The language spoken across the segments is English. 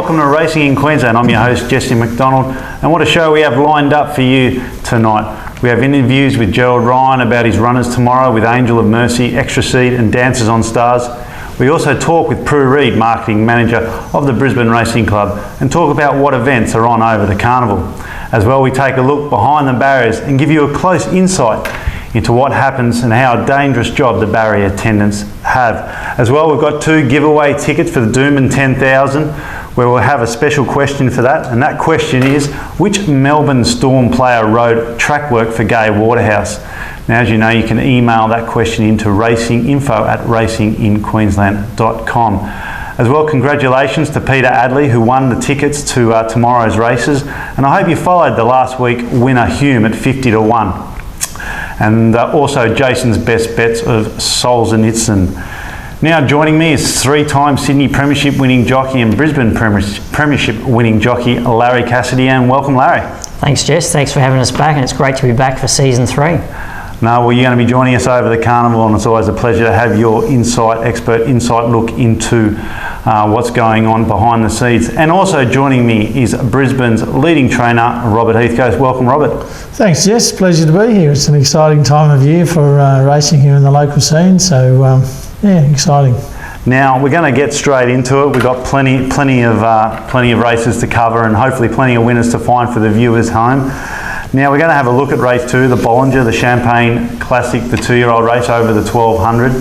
welcome to Racing in Queensland. I'm your host, Jesse McDonald, and what a show we have lined up for you tonight. We have interviews with Gerald Ryan about his runners tomorrow with Angel of Mercy, Extra Seed and Dancers on Stars. We also talk with Prue Reid, Marketing Manager of the Brisbane Racing Club, and talk about what events are on over the carnival. As well, we take a look behind the barriers and give you a close insight into what happens and how dangerous job the barrier attendants have. As well, we've got 2 giveaway tickets for the Doomben 10,000, where we'll have a special question for that, and that question is, which Melbourne Storm player rode track work for Gay Waterhouse? Now, as you know, you can email that question into racinginfo@racinginqueensland.com. As well, congratulations to Peter Adley, who won the tickets to tomorrow's races, and I hope you followed the last week winner Hume at 50 to 1. And also Jason's best bets of Solzhenitsyn. Now joining me is 3-time Sydney Premiership winning jockey and Brisbane Premiership winning jockey Larry Cassidy, and welcome, Larry. Thanks, Jess. Thanks for having us back, and it's great to be back for season 3. No, well, you're going to be joining us over the carnival, and it's always a pleasure to have your expert insight look into what's going on behind the scenes. And also joining me is Brisbane's leading trainer, Robert Heathcote. Welcome, Robert. Thanks, Jess. Pleasure to be here. It's an exciting time of year for racing here in the local scene, so yeah, exciting. Now we're going to get straight into it. We've got plenty of races to cover, and hopefully plenty of winners to find for the viewers home. Now we're going to have a look at race 2, the Bollinger, the Champagne Classic, the 2-year-old race over the 1200.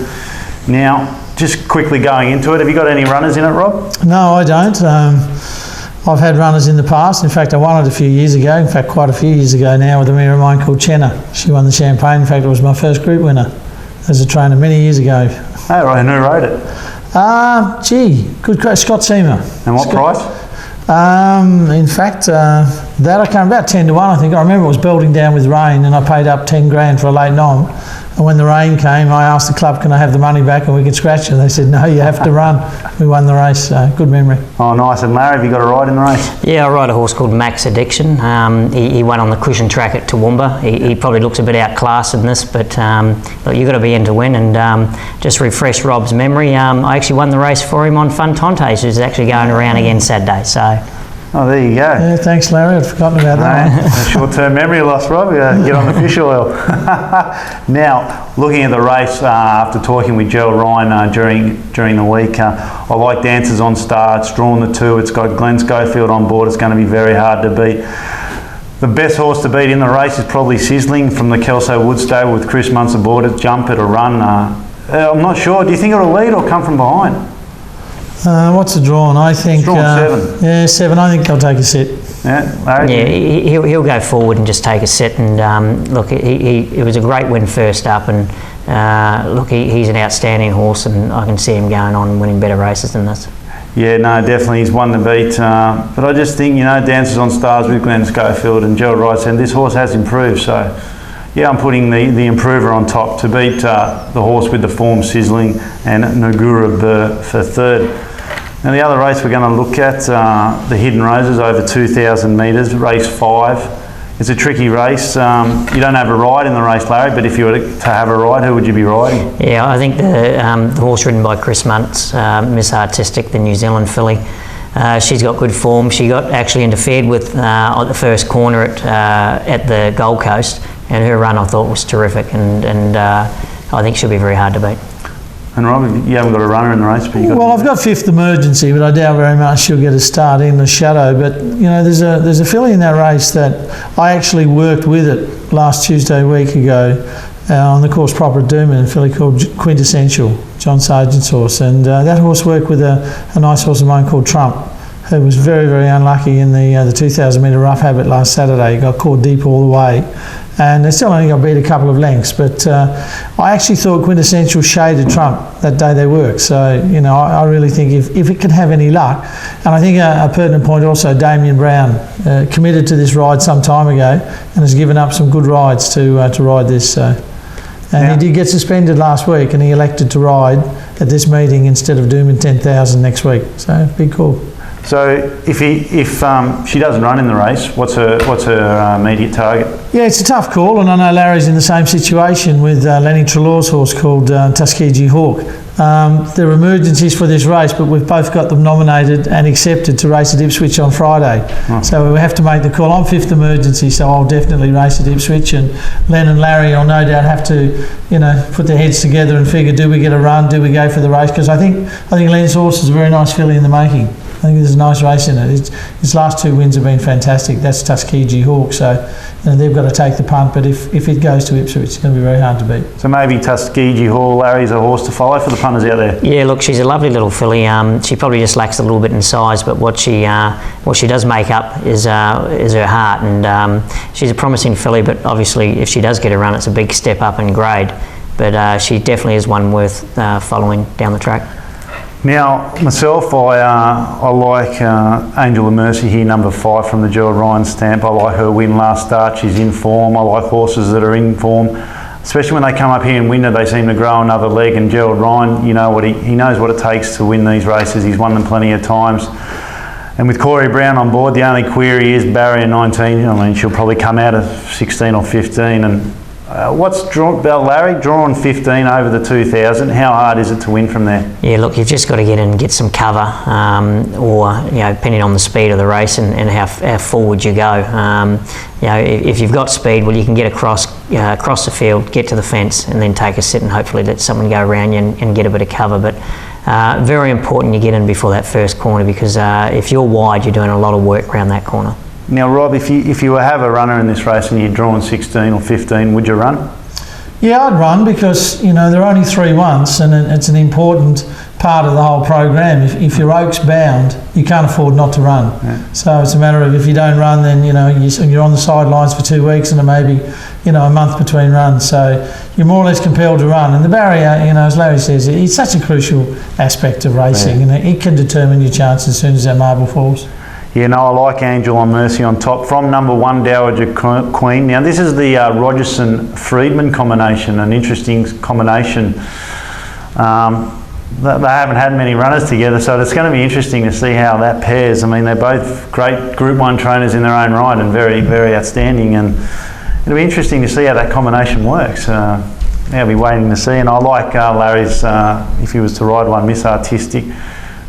Now, just quickly going into it, have you got any runners in it, Rob? No, I don't. I've had runners in the past. In fact, I won it a few years ago. In fact, quite a few years ago now, with a mare of mine called Chenna. She won the Champagne. In fact, it was my first group winner as a trainer many years ago. Oh, right. And who rode it? Good crack, Scott Seamer. And what price? In fact, that I came about 10 to 1, I think. I remember it was belting down with rain, and I paid up 10 grand for a late nom. And when the rain came, I asked the club, can I have the money back and we could scratch it? They said, no, you have to run. We won the race, good memory. Oh, nice. And Larry, have you got a ride in the race? Yeah, I ride a horse called Max Addiction. He won on the cushion track at Toowoomba. He probably looks a bit outclassed in this, but look, you've got to be in to win. And just refresh Rob's memory, I actually won the race for him on Fun Tontes, who's actually going around again Saturday. So. Oh, there you go. Yeah, thanks, Larry. I'd forgotten about that one. A short-term memory loss, Rob. Get on the fish oil. Now, looking at the race, after talking with Gerald Ryan during the week, I like Dancers on Star. It's drawn the 2. It's got Glenn Schofield on board. It's going to be very hard to beat. The best horse to beat in the race is probably Sizzling from the Kelso Wood stable with Chris Muntz aboard it. Jump it or run. I'm not sure. Do you think it'll lead or come from behind? What's the drawn? I think it's drawn 7. Yeah, 7. I think they'll take a set. Yeah, Larry? Yeah, he'll go forward and just take a set. And look, it was a great win first up, and look, he's an outstanding horse, and I can see him going on and winning better races than this. Yeah, no, definitely he's one to beat. But I just think, Dancers on Stars with Glenn Schofield and Gerald Wright said this horse has improved. So, yeah, I'm putting the improver on top to beat the horse with the form Sizzling and Nagura Burr for 3rd. Now the other race we're going to look at, the Hidden Roses over 2,000 metres, race 5. It's a tricky race. You don't have a ride in the race, Larry, but if you were to have a ride, who would you be riding? Yeah, I think the horse ridden by Chris Muntz, Miss Artistic, the New Zealand filly. She's got good form. She got actually interfered with at the first corner at the Gold Coast, and her run I thought was terrific, and I think she'll be very hard to beat. And Rob, you haven't got a runner in the race, but you got. Well, I've got 5th Emergency, but I doubt very much she'll get a start in the shadow. But there's a filly in that race that I actually worked with it last Tuesday week ago on the course proper at Doomben, a filly called Quintessential, John Sargent's horse, and that horse worked with a nice horse of mine called Trump, who was very, very unlucky in the 2,000 metre rough habit last Saturday. He got caught deep all the way, and they still only got beat a couple of lengths. But I actually thought Quintessential shaded Trump that day they worked. So, I really think if it can have any luck, and I think a pertinent point also, Damien Brown committed to this ride some time ago and has given up some good rides to ride this. And he did get suspended last week, and he elected to ride at this meeting instead of Doomben 10,000 next week. So, big call. So if she doesn't run in the race, what's her immediate target? Yeah, it's a tough call, and I know Larry's in the same situation with Lenny Treloar's horse called Tuskegee Hawk. There are emergencies for this race, but we've both got them nominated and accepted to race at Ipswich on Friday. Oh. So we have to make the call. I'm fifth emergency, so I'll definitely race at Ipswich, and Len and Larry will no doubt have to, put their heads together and figure, do we get a run, do we go for the race? Because I think Len's horse is a very nice filly in the making. I think there's a nice race in it. His last 2 wins have been fantastic. That's Tuskegee Hawk, so they've got to take the punt. But if it goes to Ipswich, it's going to be very hard to beat. So maybe Tuskegee Hawk, Larry's a horse to follow for the punters out there. Yeah, look, she's a lovely little filly. She probably just lacks a little bit in size, but what she does make up is her heart, and she's a promising filly. But obviously, if she does get a run, it's a big step up in grade. But she definitely is one worth following down the track. Now, myself, I like Angel of Mercy here, number 5 from the Gerald Ryan stamp. I like her win last start. She's in form. I like horses that are in form, especially when they come up here in winter. They seem to grow another leg. And Gerald Ryan, he knows what it takes to win these races. He's won them plenty of times. And with Corey Brown on board, the only query is barrier 19. I mean, she'll probably come out of 16 or 15. And Larry, drawn 15 over the 2000. How hard is it to win from there? Yeah, look, you've just got to get in and get some cover, or depending on the speed of the race and how forward you go. If you've got speed, well, you can get across the field, get to the fence, and then take a sit and hopefully let someone go around you and get a bit of cover. But very important you get in before that first corner, because if you're wide, you're doing a lot of work around that corner. Now, Rob, if you have a runner in this race and you're drawn 16 or 15, would you run? Yeah, I'd run, because there are only 3 once, and it's an important part of the whole program. If you're Oaks bound, you can't afford not to run. Yeah. So it's a matter of, if you don't run, then you're on the sidelines for 2 weeks, and there may be a month between runs. So you're more or less compelled to run. And the barrier, as Larry says, it's such a crucial aspect of racing, and it can determine your chance as soon as that marble falls. Yeah, no, I like Angel on Mercy on top from number 1 Dowager Queen. Now, this is the Rogerson-Friedman combination, an interesting combination. They haven't had many runners together, so it's going to be interesting to see how that pairs. I mean, they're both great Group 1 trainers in their own right, and very, very outstanding. And it'll be interesting to see how that combination works. I'll be waiting to see. And I like Larry's, if he was to ride one, Miss Artistic.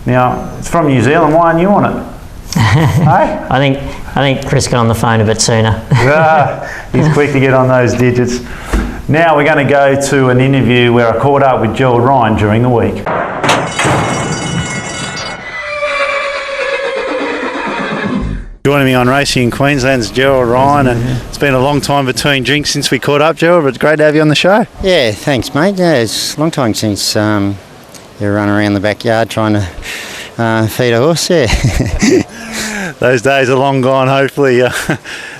Now, it's from New Zealand. Why aren't you on it? Hey? I think Chris got on the phone a bit sooner. He's quick to get on those digits. Now we're going to go to an interview where I caught up with Gerald Ryan during the week. Joining me on Racing in Queensland's Gerald Ryan, and it's been a long time between drinks since we caught up, Gerald, but it's great to have you on the show. Yeah, thanks, mate. Yeah, it's a long time since you run around the backyard trying to feed a horse, yeah. Those days are long gone, hopefully.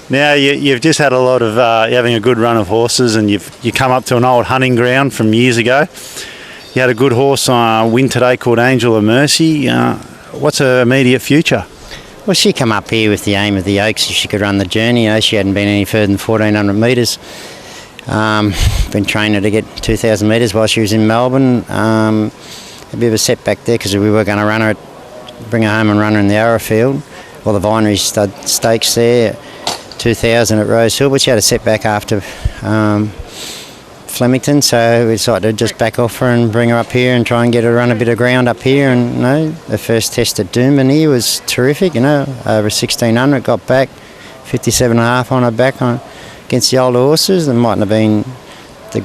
Now you've just had a lot of, you're having a good run of horses, and you come up to an old hunting ground from years ago. You had a good horse win today called Angel of Mercy. What's her immediate future? Well, she come up here with the aim of the Oaks if she could run the journey. She hadn't been any further than 1,400 metres. Been training her to get 2,000 metres while she was in Melbourne. A bit of a setback there, because we were going to run her, bring her home and run her in the Arrowfield, or the Vinery Stud Stakes there, 2,000 at Rose Hill, but she had a setback after Flemington, so we decided to just back off her and bring her up here and try and get her to run a bit of ground up here. And the first test at Doomben here was terrific, over 1,600, got back 57.5 on her back against the older horses. There mightn't have been the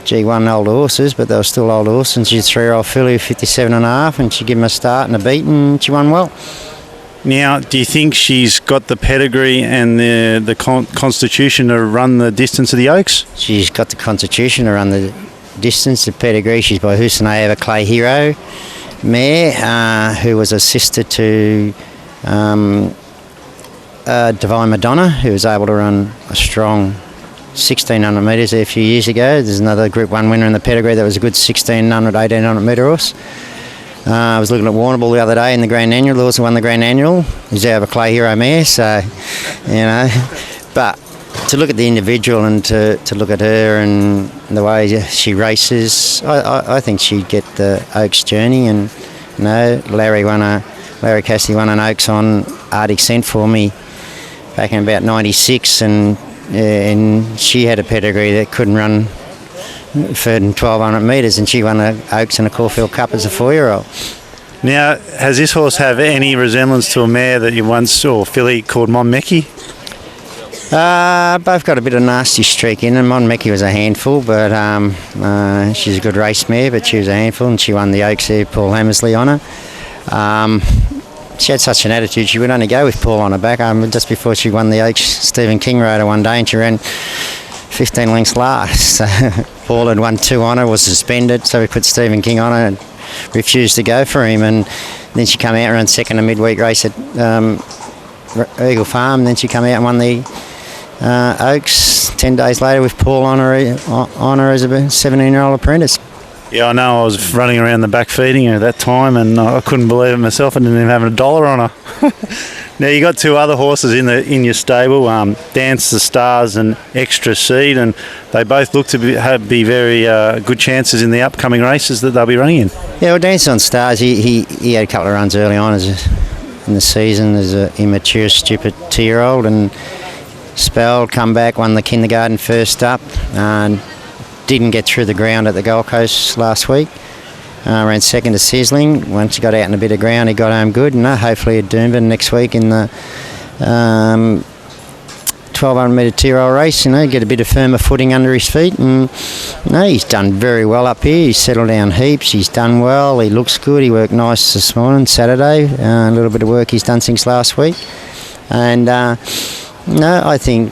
G1 older horses, but they were still older horses, and she's a 3-year-old filly with 57.5, and she gave them a start and a beat, and she won well. Now, do you think she's got the pedigree and the constitution to run the distance of the Oaks? She's got the constitution to run the distance, the pedigree. She's by Hussein Clay Hero mare, who was a sister to Divine Madonna, who was able to run a strong 1,600 metres there a few years ago. There's another Group 1 winner in the pedigree that was a good 1,600, 1,800 metre horse. I was looking at Warrnambool the other day in the Grand Annual. The horse who won the Grand Annual. He's out of a Clay Hero mare, so, But to look at the individual and to look at her and the way she races, I think she'd get the Oaks journey. And Larry won a Larry Cassidy won an Oaks on Arctic Scent for me back in about 96, and she had a pedigree that couldn't run further than 1,200 metres, and she won the Oaks and the Caulfield Cup as a 4-year-old. Now, has this horse have any resemblance to a mare that you once saw, filly called Monmeki? Both got a bit of nasty streak in them. Monmeki was a handful, but she's a good race mare, but she was a handful, and she won the Oaks there, Paul Hammersley on her. She had such an attitude, she would only go with Paul on her back. Just before she won the Oaks, Stephen King rode her one day and she ran 15 lengths last. So Paul had won 2 on her, was suspended, so we put Stephen King on her and refused to go for him. And then she came out and ran second in a midweek race at Eagle Farm. And then she came out and won the Oaks 10 days later with Paul on her as a 17-year-old apprentice. Yeah, I know. I was running around the back feeding her at that time, and I couldn't believe it myself. I didn't even have $1 on her. Now you got 2 other horses in your stable, Dance the Stars and Extra Seed, and they both look to be very good chances in the upcoming races that they'll be running in. Yeah, well, Dance on Stars, he had a couple of runs early on in the season as an immature, stupid 2-year-old, and spelled, come back, won the kindergarten first up, and didn't get through the ground at the Gold Coast last week. Ran second to Sizzling. Once he got out in a bit of ground, he got home good. And hopefully at Doomben next week in the 1,200 metre 2-year-old race, get a bit of firmer footing under his feet. And he's done very well up here. He's settled down heaps. He's done well. He looks good. He worked nice this morning, Saturday. A little bit of work he's done since last week. And I think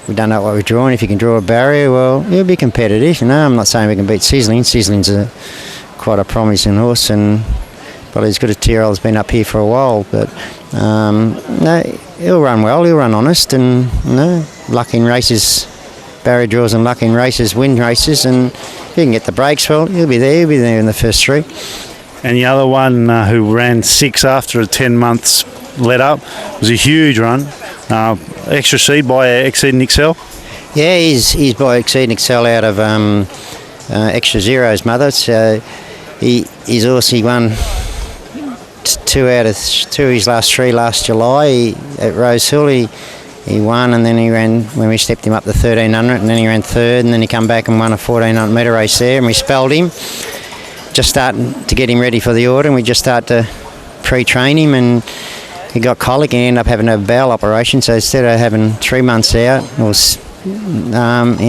we don't know what we're drawing. If you can draw a barrier, well, he'll be competitive. I'm not saying we can beat Sizzling. Sizzling's quite a promising horse, and probably as good a 2-year-old has been up here for a while. But he'll run well. He'll run honest, and luck in races, barrier draws and luck in races win races. And if he can get the breaks, well, he'll be there. He'll be there in the first 3. And the other one who ran 6 after a 10 months let up was a huge run. Extra Seed by Exceeding Excel. Yeah, he's by Exceeding Excel out of Extra Zero's mother. So he's also won 2 out of 2 of his last 3 last July. At Rose Hill he won, and then he ran, when we stepped him up to 1,300, and then he ran 3rd, and then he come back and won a 1,400 metre race there, and we spelled him. Just starting to get him ready for the order, and we just start to pre-train him, and he got colic and ended up having a bowel operation. So instead of having 3 months out, he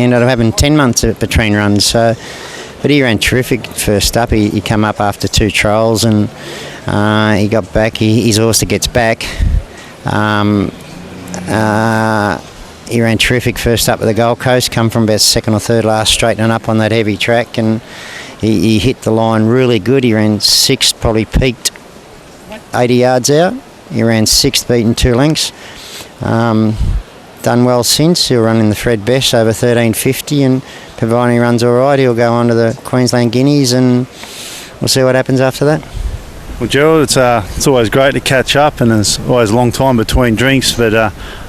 ended up having 10 months between runs. So, but he ran terrific first up. He came up after 2 trials, and he got back. He's a horse that gets back. He ran terrific first up at the Gold Coast. Come from about 2nd or 3rd last, straightening up on that heavy track, and he hit the line really good. He ran 6th, probably peaked 80 yards out. He ran 6th, beaten 2 lengths. Done well since. He'll run in the Fred Best over 13.50, and providing he runs all right, he'll go on to the Queensland Guineas, and we'll see what happens after that. Well, Gerald, it's always great to catch up, and there's always a long time between drinks, but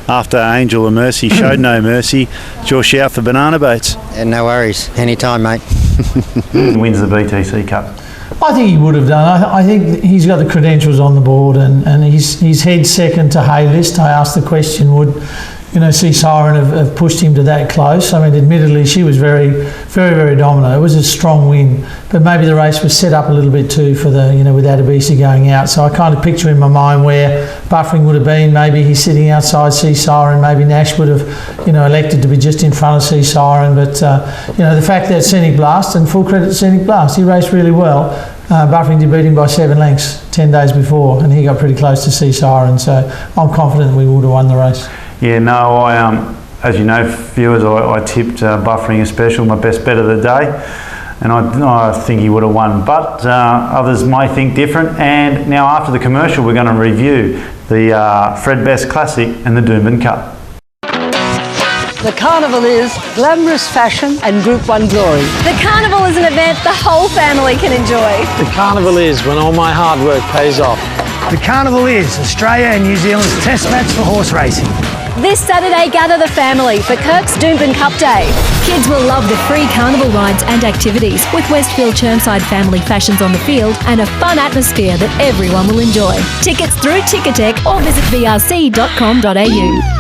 after Angel of Mercy showed no mercy, it's your shout for banana boats. No worries. Anytime, mate. Wins the BTC Cup. I think he would have done. I think he's got the credentials on the board, and he's head second to Haylist. I asked the question, would Sea Siren have pushed him to that close? I mean, admittedly, she was very, very, very dominant. It was a strong win, but maybe the race was set up a little bit too for the, with Adebisi going out. So I kind of picture in my mind where Buffering would have been. Maybe he's sitting outside Sea Siren. Maybe Nash would have, elected to be just in front of Sea Siren. But the fact that Scenic Blast, and full credit to Scenic Blast, he raced really well. Buffering did beat him by 7 lengths 10 days before, and he got pretty close to Sea Siren. So I'm confident we would have won the race. Yeah, no, as you know, viewers, I tipped Buffering a special, my best bet of the day, and I think he would have won, but others may think different. And now after the commercial, we're going to review the Fred Best Classic and the Doomben Cup. The Carnival is glamorous fashion and Group 1 glory. The Carnival is an event the whole family can enjoy. The Carnival is when all my hard work pays off. The Carnival is Australia and New Zealand's test match for horse racing. This Saturday, gather the family for Kirk's Doomben Cup Day. Kids will love the free carnival rides and activities with Westfield Chermside family fashions on the field and a fun atmosphere that everyone will enjoy. Tickets through Ticketek or visit vrc.com.au.